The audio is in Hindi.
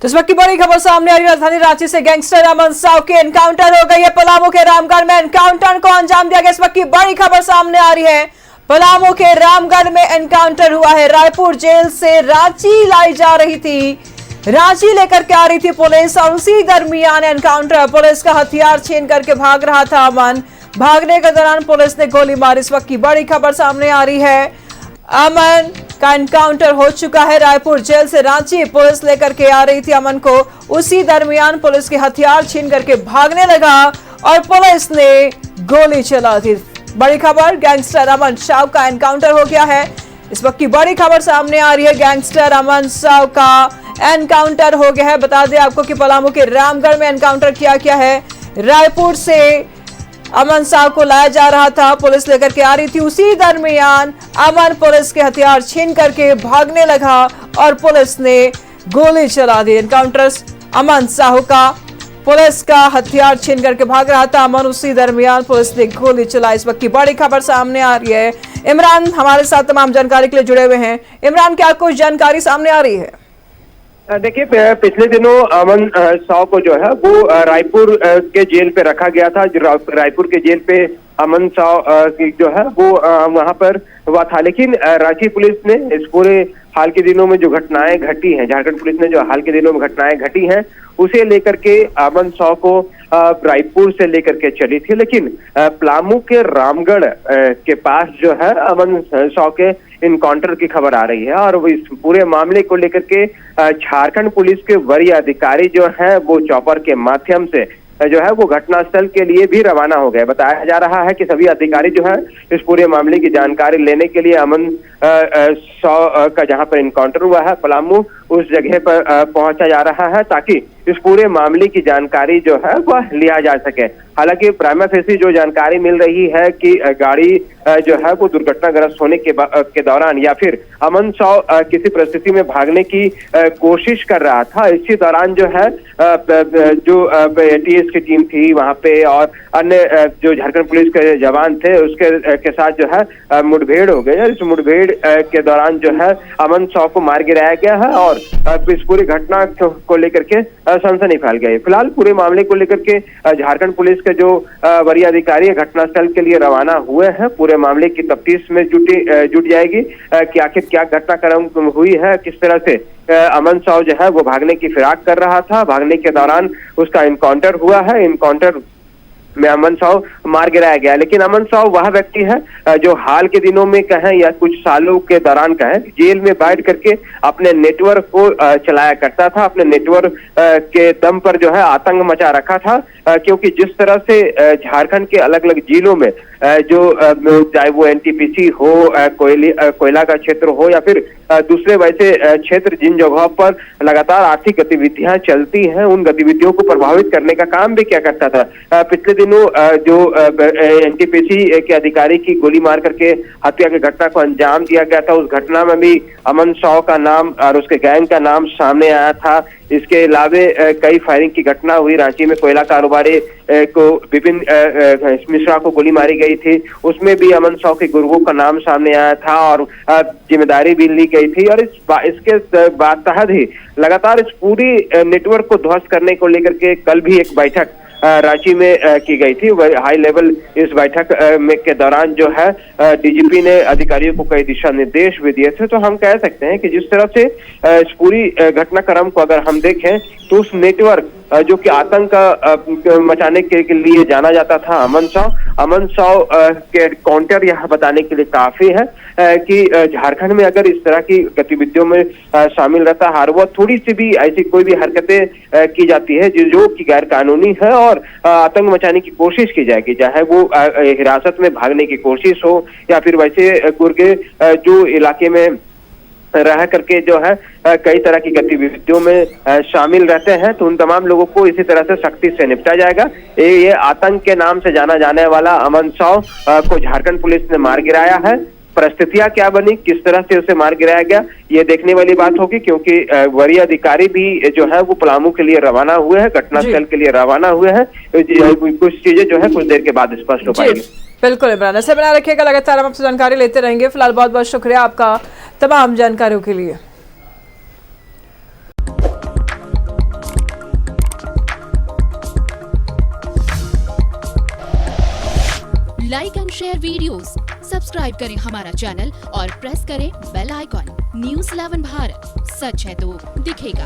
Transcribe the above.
तो इस वक्त की बड़ी खबर सामने आ रही है। राजधानी रांची से गैंगस्टर अमन साव की एनकाउंटर हो गई है। पलामू के रामगढ़ में एनकाउंटर को अंजाम दिया गया। इस वक्त की बड़ी खबर सामने आ रही है। पलामू के रामगढ़ में एनकाउंटर हुआ है। रायपुर जेल से रांची लाई जा रही थी, रांची लेकर के आ रही थी पुलिस, और उसी दरमियान एनकाउंटर, पुलिस का हथियार छीन करके भाग रहा था अमन। भागने के दौरान पुलिस ने गोली मारी। इस वक्त की बड़ी खबर सामने आ रही है। अमन का एनकाउंटर हो चुका है। रायपुर जेल से रांची पुलिस लेकर के आ रही थी अमन को। उसी दरमियान पुलिस के हथियार छीन करके भागने लगा और पुलिस ने गोली चला दी। बड़ी खबर, गैंगस्टर अमन साव का एनकाउंटर हो गया है। इस वक्त की बड़ी खबर सामने आ रही है। गैंगस्टर अमन साव का एनकाउंटर हो गया है। बता दें आपको कि पलामू के रामगढ़ में एनकाउंटर किया गया है। रायपुर से अमन साव को लाया जा रहा था, पुलिस लेकर के आ रही थी। उसी दरमियान अमन पुलिस के हथियार छीन करके भागने लगा और पुलिस ने गोली चला दी। एनकाउंटर अमन साहू का, पुलिस का हथियार छीन करके भाग रहा था अमन, उसी दरमियान पुलिस ने गोली चलाई। इस वक्त की बड़ी खबर सामने आ रही है। इमरान हमारे साथ तमाम जानकारी के लिए जुड़े हुए हैं। इमरान, क्या कुछ जानकारी सामने आ रही है? देखिए, पिछले दिनों अमन साव को जो है वो रायपुर के जेल पे रखा गया था। रायपुर के जेल पे अमन साव जो है वो वहां पर हुआ था, लेकिन रांची पुलिस ने इस पूरे हाल के दिनों में जो घटनाएं घटी हैं, झारखंड पुलिस ने जो हाल के दिनों में घटनाएं घटी हैं, उसे लेकर के अमन साव को रायपुर से लेकर के चली थी। लेकिन पलामू के रामगढ़ के पास जो है अमन साव के इनकाउंटर की खबर आ रही है, और इस पूरे मामले को लेकर के झारखंड पुलिस के वरीय अधिकारी जो है वो चॉपर के माध्यम से जो है वो घटनास्थल के लिए भी रवाना हो गए। बताया जा रहा है कि सभी अधिकारी जो है इस पूरे मामले की जानकारी लेने के लिए अमन साव का जहां पर इनकाउंटर हुआ है पलामू, उस जगह पर पहुंचा जा रहा है ताकि इस पूरे मामले की जानकारी जो है वह लिया जा सके। हालांकि प्राइमा फेसी जो जानकारी मिल रही है कि गाड़ी जो है वो दुर्घटनाग्रस्त होने के दौरान या फिर अमन साव किसी परिस्थिति में भागने की कोशिश कर रहा था। इसी दौरान जो है जो एटीएस की टीम थी वहां पे और अन्य जो झारखंड पुलिस के जवान थे उसके साथ जो है मुठभेड़ हो गई। इस मुठभेड़ के दौरान जो है अमन साव को मार गिराया गया है और इस पूरी घटना को लेकर के सनसनी फैल गई। फिलहाल पूरे मामले को लेकर के झारखंड पुलिस के जो वरीय अधिकारी घटनास्थल के लिए रवाना हुए हैं। पूरे मामले की तफ्तीश में जुट जाएगी कि आखिर क्या घटनाक्रम हुई है, किस तरह से अमन साव जो है वो भागने की फिराक कर रहा था, भागने के दौरान उसका इनकाउंटर हुआ है। इनकाउंटर में अमन साव मार गिराया गया। लेकिन अमन साव वह व्यक्ति है जो हाल के दिनों में कहें या कुछ सालों के दौरान कहें जेल में बैठ करके अपने नेटवर्क को चलाया करता था। अपने नेटवर्क के दम पर जो है आतंक मचा रखा था, क्योंकि जिस तरह से झारखंड के अलग अलग जिलों में जो चाहे वो एनटीपीसी हो, कोयला का क्षेत्र हो या फिर दूसरे वैसे क्षेत्र जिन जगहों पर लगातार आर्थिक गतिविधियां चलती हैं, उन गतिविधियों को प्रभावित करने का काम भी क्या करता था। पिछले दिनों जो एनटीपीसी के अधिकारी की गोली मार करके हत्या की घटना को अंजाम दिया गया था, उस घटना में भी अमन साव का नाम और उसके गैंग का नाम सामने आया था। इसके अलावे कई फायरिंग की घटना हुई। रांची में कोयला कारोबारी को विपिन मिश्रा को गोली मारी गई थी, उसमें भी अमन साव के गुर्गों का नाम सामने आया था और जिम्मेदारी भी ली गई थी। और इसके बाद तहत ही लगातार इस पूरी नेटवर्क को ध्वस्त करने को लेकर के कल भी एक बैठक रांची में की गई थी। हाई लेवल इस बैठक में के दौरान जो है डीजीपी ने अधिकारियों को कई दिशा निर्देश भी दिए थे। तो हम कह सकते हैं कि जिस तरह से इस पूरी घटनाक्रम को अगर हम देखें तो उस नेटवर्क जो कि आतंक मचाने के लिए जाना जाता था अमन साव के काउंटर यहाँ बताने के लिए काफी है कि झारखंड में अगर इस तरह की गतिविधियों में शामिल रहता हर वह थोड़ी सी भी ऐसी कोई भी हरकतें की जाती है जो कि गैर कानूनी है और आतंक मचाने की कोशिश की जाएगी, चाहे वो हिरासत में भागने की कोशिश हो या फिर वैसे गुर्गे जो इलाके में रह करके जो है कई तरह की गतिविधियों में शामिल रहते हैं, तो उन तमाम लोगों को इसी तरह से सख्ती से निपटा जाएगा। ये आतंक के नाम से जाना जाने वाला अमन साव को झारखंड पुलिस ने मार गिराया है। परिस्थितियां क्या बनी, किस तरह से उसे मार गिराया गया, ये देखने वाली बात होगी, क्योंकि वरीय अधिकारी भी जो है वो पलामू के लिए रवाना हुए हैं, घटनास्थल के लिए रवाना हुए हैं। कुछ चीजें जो है कुछ देर के बाद स्पष्ट हो पाएंगी। बिल्कुल इमरान, ऐसे बना रखिएगा, लगातार हम आपसे जानकारी लेते रहेंगे। फिलहाल बहुत बहुत शुक्रिया आपका तमाम जानकारियों के लिए। Like and share videos, subscribe करें हमारा चैनल और प्रेस करें बेल आइकॉन। News 11 भारत, सच है तो दिखेगा।